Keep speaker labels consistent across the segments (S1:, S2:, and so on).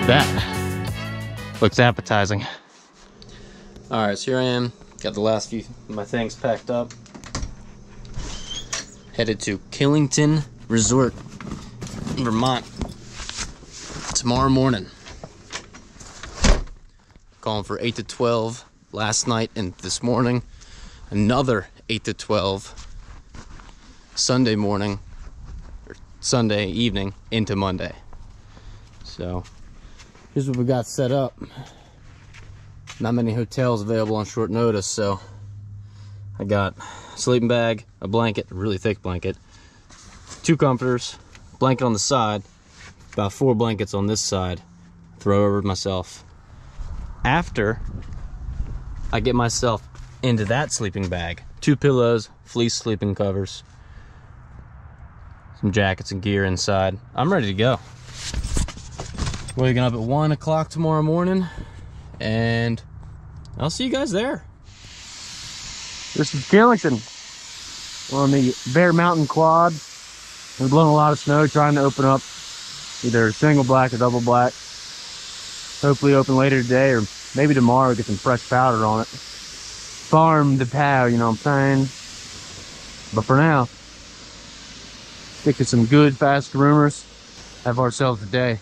S1: That looks appetizing. All right, so here I am. Got the last few of my things packed up. Headed to Killington Resort, Vermont, tomorrow morning. Calling for 8 to 12 last night and this morning. Another 8 to 12 Sunday morning, or Sunday evening into Monday. So here's what we got set up. Not many hotels available on short notice, so I got a sleeping bag, a blanket, a really thick blanket, 2 comforters, blanket on the side, about 4 blankets on this side, throw over myself. After I get myself into that sleeping bag, 2 pillows, fleece sleeping covers, some jackets and gear inside, I'm ready to go. Waking up at 1 o'clock tomorrow morning, and I'll see you guys there.
S2: This is Killington. We're on the Bear Mountain Quad. We're blowing a lot of snow, trying to open up either single black or double black. Hopefully open later today or maybe tomorrow, get some fresh powder on it. Farm the pow, you know what I'm saying? But for now, stick to some good, fast rumors. Have ourselves a day.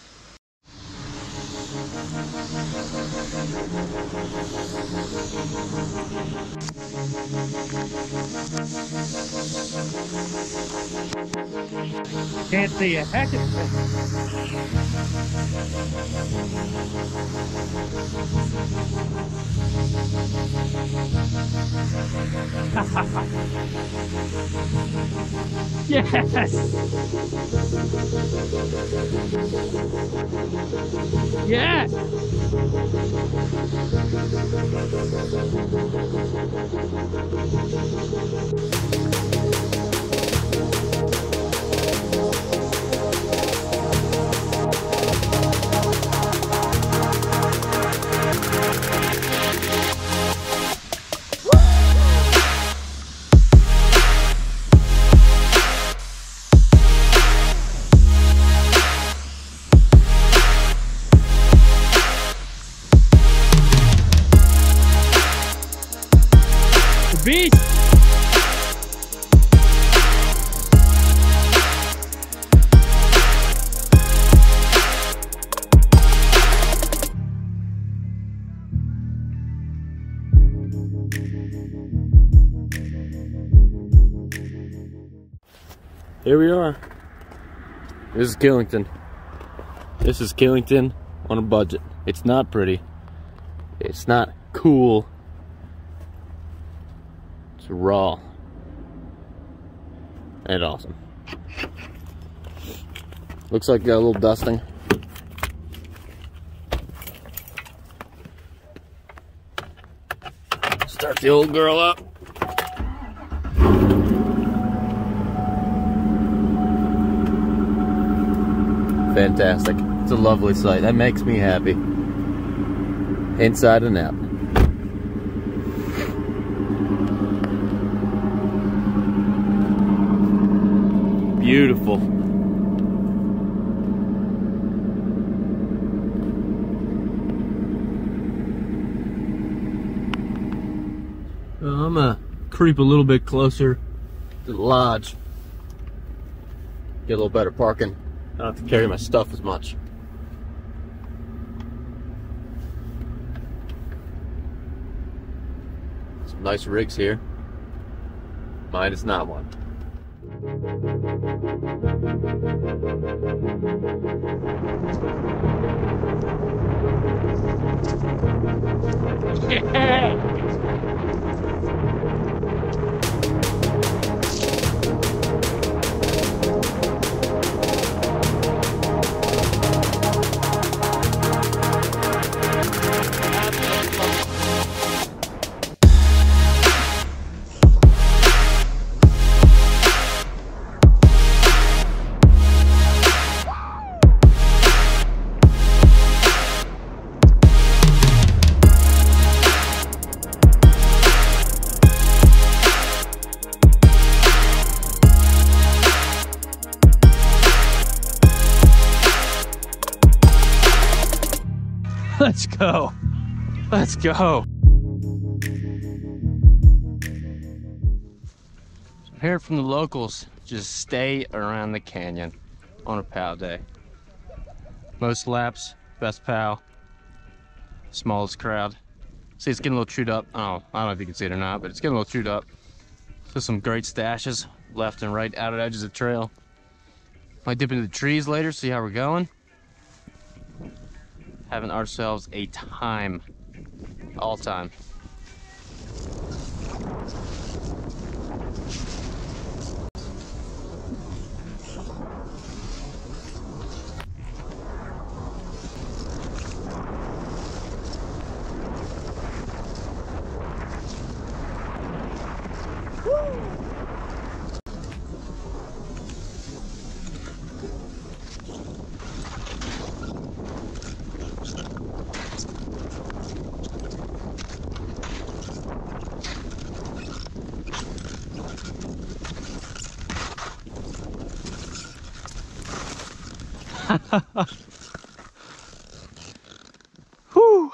S2: Can't see a heck of it. Yes! Yes! Beast!
S1: Here we are. This is Killington. This is Killington on a budget. It's not pretty. It's not cool. It's raw and awesome. Looks like got a little dusting. Start the old girl up. Fantastic. It's a lovely sight. That makes me happy. Inside and out. Beautiful. I'm gonna creep a little bit closer to the lodge. Get a little better parking. I don't have to carry my stuff as much. Some nice rigs here. Mine is not one.
S2: Yeah! Let's go. Let's go. I heard from the locals, just stay around the canyon on a POW day. Most laps, best POW, smallest crowd. See, it's getting a little chewed up. Oh, I don't know if you can see it or not, but it's getting a little chewed up. There's some great stashes left and right out at edges of the trail. Might dip into the trees later, see how we're going. Having ourselves a time, all time. Whew.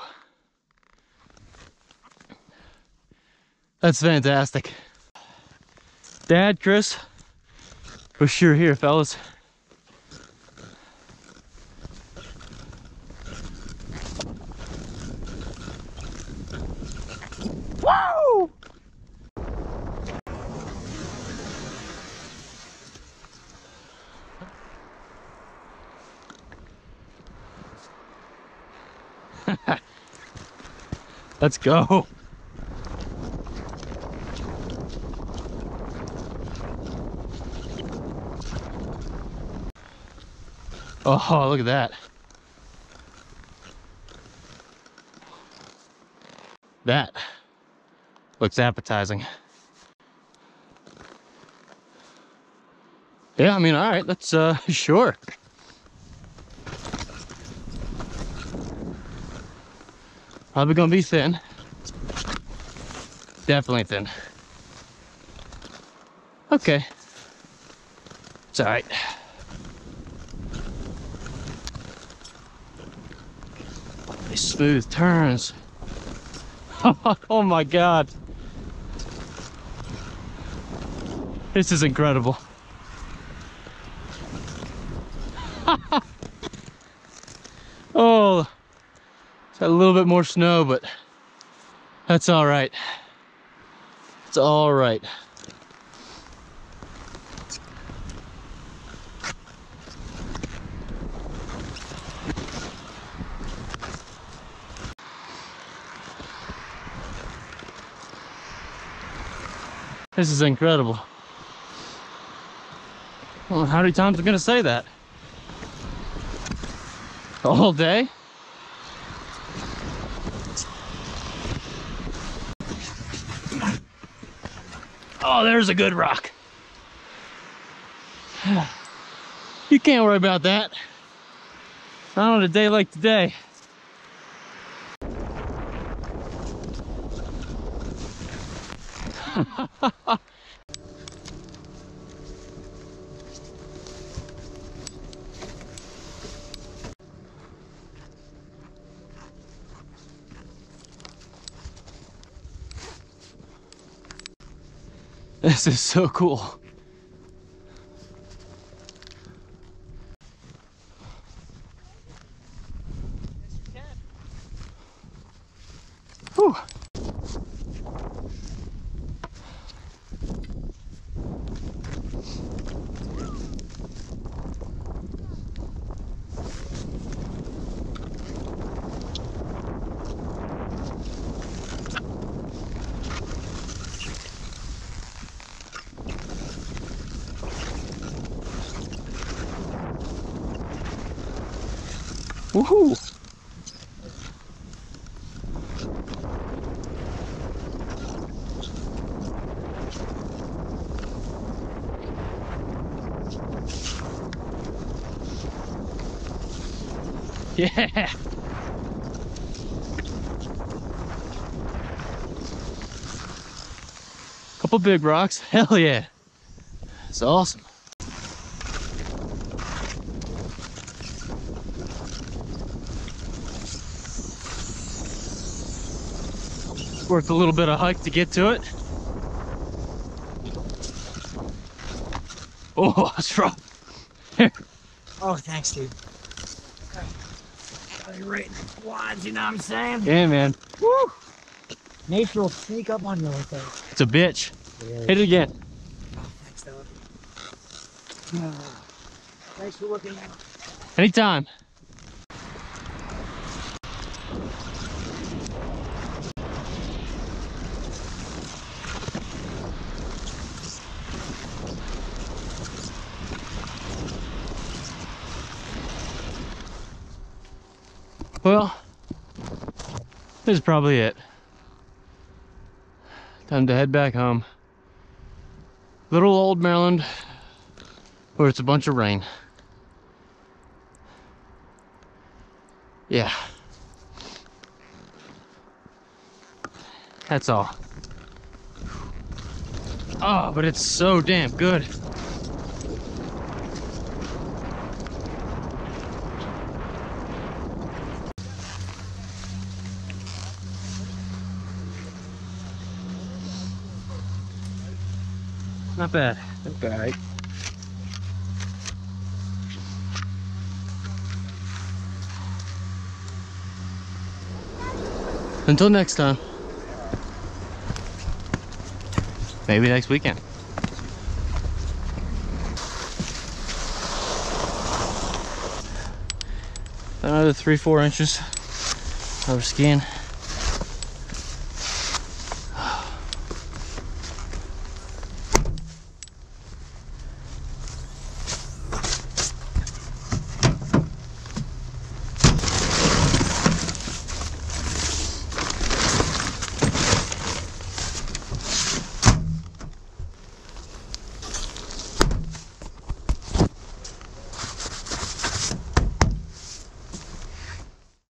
S2: That's fantastic. Dad, Chris, we're sure here, fellas. Woo! Let's go. Oh, look at that. That looks appetizing. Yeah, I mean, all right, let's, sure. Probably gonna be thin. Definitely thin. Okay. It's all right. These smooth turns. Oh my God. This is incredible. Oh, it's got a little bit more snow, but that's all right. It's all right. This is incredible. Well, how many times am I gonna say that? All day? Oh, there's a good rock. You can't worry about that. Not on a day like today. This is so cool. Whew. Woohoo! Yeah! Couple big rocks. Hell yeah! It's awesome. Worth a little bit of hike to get to it. Oh, that's rough.
S3: Oh, thanks, dude. Got you right in the quads, you know what I'm saying?
S2: Yeah, man.
S3: Woo! Nature will sneak up on you like that.
S2: It's a bitch.
S3: Yeah.
S2: Hit it again.
S3: Oh, thanks, dog. Thanks for looking out.
S2: Anytime. Well, this is probably it. Time to head back home. Little old Maryland, where it's a bunch of rain. Yeah. That's all. Oh, but it's so damn good. Not bad. Not bad. Until next time. Maybe next weekend. Another 3-4 inches of skiing.